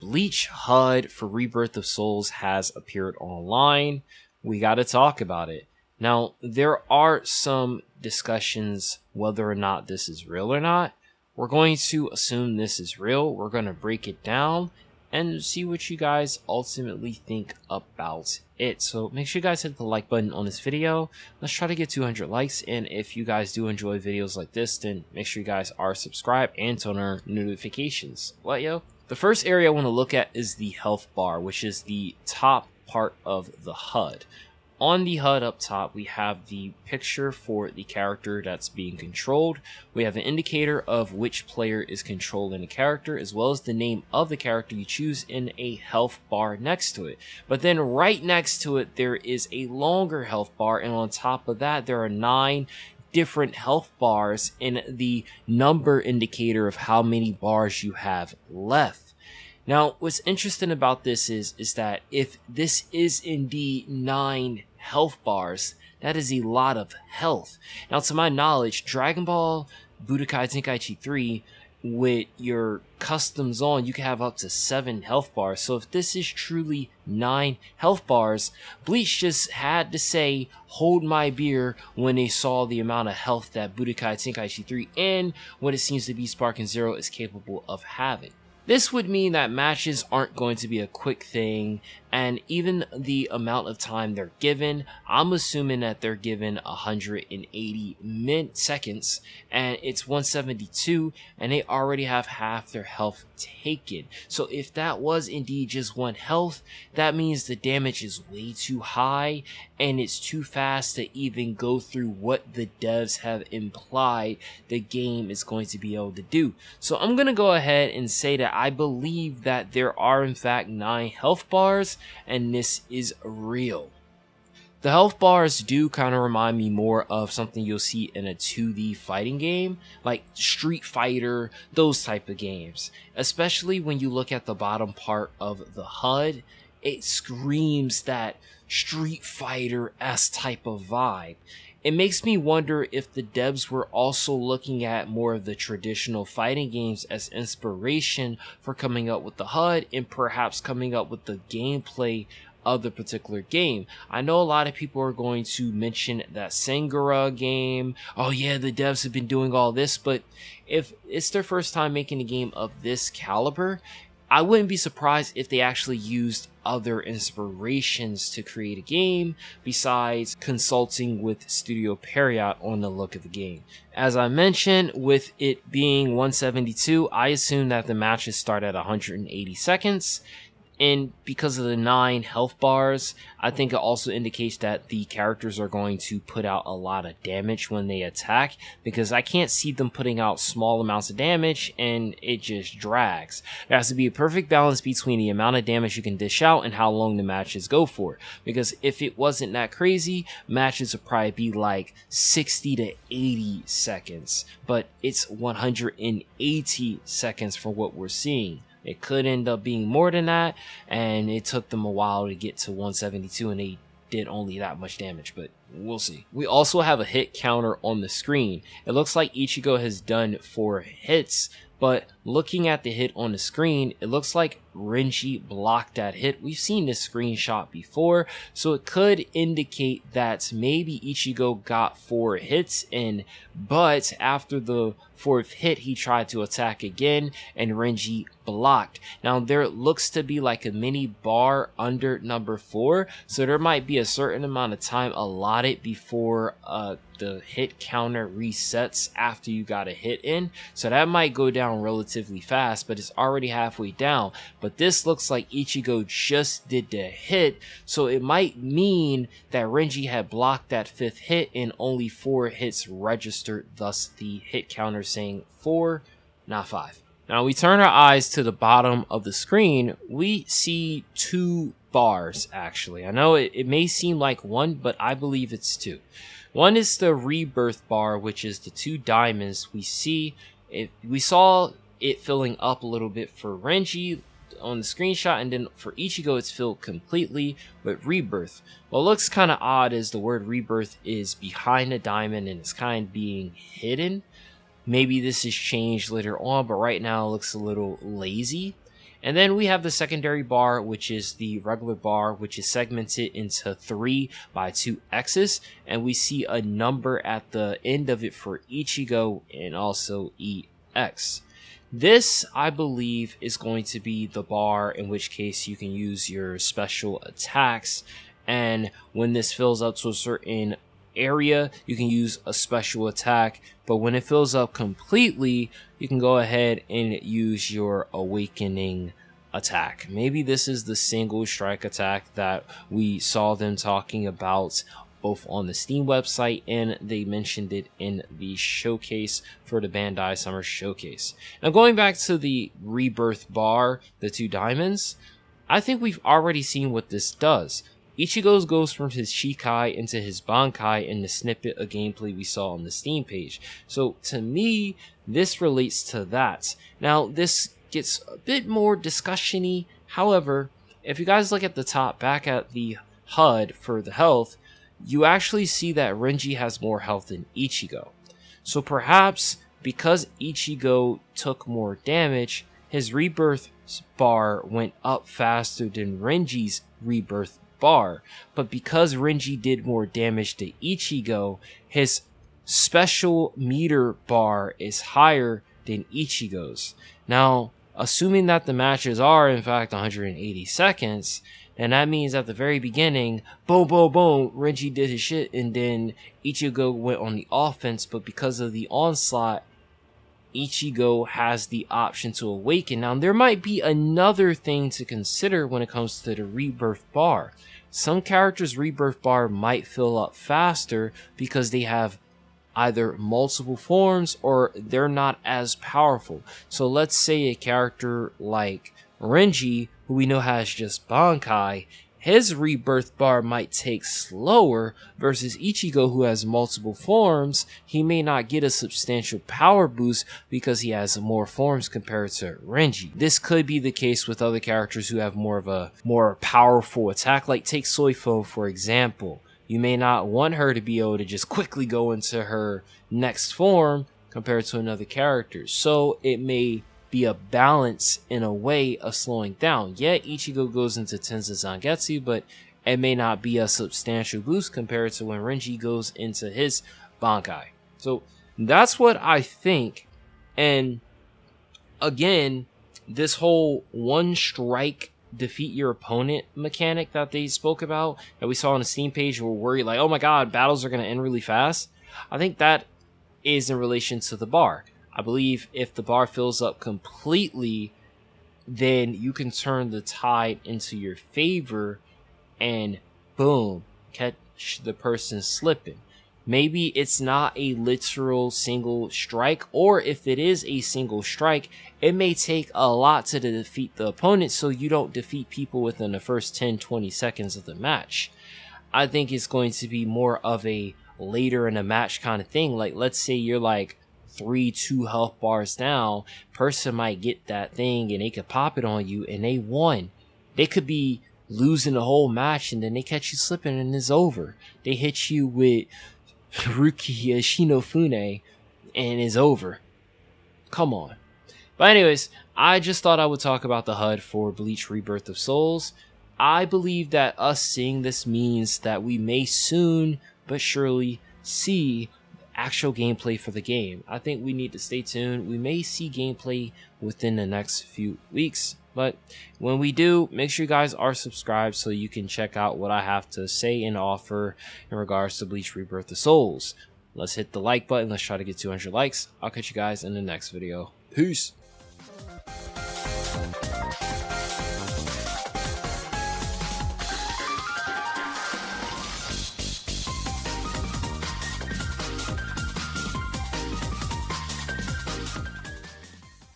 Bleach HUD for Rebirth of Souls has appeared online. We got to talk about it. Now, there are some discussions whether or not this is real or not. We're going to assume this is real. We're going to break it down and see what you guys ultimately think about it. So make sure you guys hit the like button on this video. Let's try to get 200 likes. And if you guys do enjoy videos like this, then make sure you guys are subscribed and turn on notifications. What, yo? The first area I want to look at is the health bar, which is the top part of the HUD. On the HUD up top, we have the picture for the character that's being controlled. We have an indicator of which player is controlling the character, as well as the name of the character you choose in a health bar next to it. But then right next to it, there is a longer health bar, and on top of that, there are 9 different health bars in the number indicator of how many bars you have left. Now, what's interesting about this is that if this is indeed 9 health bars, that is a lot of health. Now, to my knowledge, Dragon Ball Budokai Tenkaichi 3, with your customs on, you can have up to 7 health bars. So if this is truly 9 health bars, Bleach just had to say, hold my beer, when they saw the amount of health that Budokai Tenkaichi 3 and what it seems to be Sparking Zero is capable of having. This would mean that matches aren't going to be a quick thing, and even the amount of time they're given, I'm assuming that they're given 180 seconds, and it's 172, and they already have half their health taken. So if that was indeed just 1 health, that means the damage is way too high, and it's too fast to even go through what the devs have implied the game is going to be able to do. So I'm going to go ahead and say that I believe that there are in fact 9 health bars, and this is real. The health bars do kind of remind me more of something you'll see in a 2D fighting game, like Street Fighter, those type of games. Especially when you look at the bottom part of the HUD, it screams that Street Fighter-esque type of vibe. It makes me wonder if the devs were also looking at more of the traditional fighting games as inspiration for coming up with the HUD and perhaps coming up with the gameplay of the particular game. I know a lot of people are going to mention that Sangara game. Oh yeah, the devs have been doing all this, but if it's their first time making a game of this caliber, I wouldn't be surprised if they actually used other inspirations to create a game besides consulting with Studio Period on the look of the game. As I mentioned, with it being 172, I assume that the matches start at 180 seconds. And because of the 9 health bars, I think it also indicates that the characters are going to put out a lot of damage when they attack, because I can't see them putting out small amounts of damage and it just drags. There has to be a perfect balance between the amount of damage you can dish out and how long the matches go for, because if it wasn't that crazy, matches would probably be like 60 to 80 seconds, but it's 180 seconds for what we're seeing. It could end up being more than that, and it took them a while to get to 172, and they did only that much damage, but we'll see. We also have a hit counter on the screen. It looks like Ichigo has done 4 hits, but looking at the hit on the screen, it looks like Renji blocked that hit. We've seen this screenshot before, so it could indicate that maybe Ichigo got 4 hits in, but after the 4th hit, he tried to attack again, and Renji blocked. Now, there looks to be like a mini bar under number 4, so there might be a certain amount of time allotted before the hit counter resets after you got a hit in, so that might go down relatively fast, but it's already halfway down. But this looks like Ichigo just did the hit, so it might mean that Renji had blocked that 5th hit and only 4 hits registered, thus the hit counter saying 4, not 5. Now we turn our eyes to the bottom of the screen, we see 2 bars actually. I know it may seem like 1, but I believe it's 2. One is the Rebirth bar, which is the 2 diamonds. We saw it filling up a little bit for Renji on the screenshot, and then for Ichigo it's filled completely with Rebirth. What looks kind of odd is the word Rebirth is behind the diamond and it's kind of being hidden. Maybe this is changed later on, but right now it looks a little lazy. And then we have the secondary bar, which is the regular bar, which is segmented into 3 by 2 X's. And we see a number at the end of it for Ichigo and also EX. This, I believe, is going to be the bar in which case you can use your special attacks. And when this fills up to a certain area, you can use a special attack. But when it fills up completely, you can go ahead and use your awakening attack. Maybe this is the single strike attack that we saw them talking about both on the Steam website, and they mentioned it in the showcase for the Bandai Summer Showcase. Now, going back to the Rebirth bar, the 2 diamonds, I think we've already seen what this does. Ichigo goes from his Shikai into his Bankai in the snippet of gameplay we saw on the Steam page. So to me, this relates to that. Now, this gets a bit more discussion-y. However, if you guys look at the top, back at the HUD for the health, you actually see that Renji has more health than Ichigo. So perhaps because Ichigo took more damage, his rebirth bar went up faster than Renji's rebirth bar. But because Renji did more damage to Ichigo, his special meter bar is higher than Ichigo's. Now, assuming that the matches are in fact 180 seconds, and that means at the very beginning, boom, boom, boom, Renji did his shit, and then Ichigo went on the offense. But because of the onslaught, Ichigo has the option to awaken. Now, there might be another thing to consider when it comes to the rebirth bar. Some characters' rebirth bar might fill up faster because they have either multiple forms or they're not as powerful. So let's say a character like Renji, who we know has just Bankai, his rebirth bar might take slower versus Ichigo, who has multiple forms. He may not get a substantial power boost because he has more forms compared to Renji. This could be the case with other characters who have more of a more powerful attack, like take Soifo for example. You may not want her to be able to just quickly go into her next form compared to another character. So it may be a balance in a way of slowing down. Yeah, Ichigo goes into Tensa Zangetsu, but it may not be a substantial boost compared to when Renji goes into his Bankai. So that's what I think. And again, this whole one strike defeat your opponent mechanic that they spoke about, that we saw on the Steam page, we're worried like, oh my god, battles are going to end really fast. I think that is in relation to the bar. I believe if the bar fills up completely, then you can turn the tide into your favor and boom, catch the person slipping. Maybe it's not a literal single strike, or if it is a single strike, it may take a lot to defeat the opponent, so you don't defeat people within the first 10-20 seconds of the match. I think it's going to be more of a later in the match kind of thing. Like, let's say you're like 3-2 health bars down, person might get that thing and they could pop it on you and they won. They could be losing the whole match and then they catch you slipping and it's over. They hit you with Ruki Shinofune and it's over. Come on. But anyways, I just thought I would talk about the HUD for Bleach Rebirth of Souls. I believe that us seeing this means that we may soon but surely see actual gameplay for the game. I think we need to stay tuned. We may see gameplay within the next few weeks, but when we do, make sure you guys are subscribed so you can check out what I have to say and offer in regards to Bleach Rebirth of Souls. Let's hit the like button. Let's try to get 200 likes. I'll catch you guys in the next video. Peace.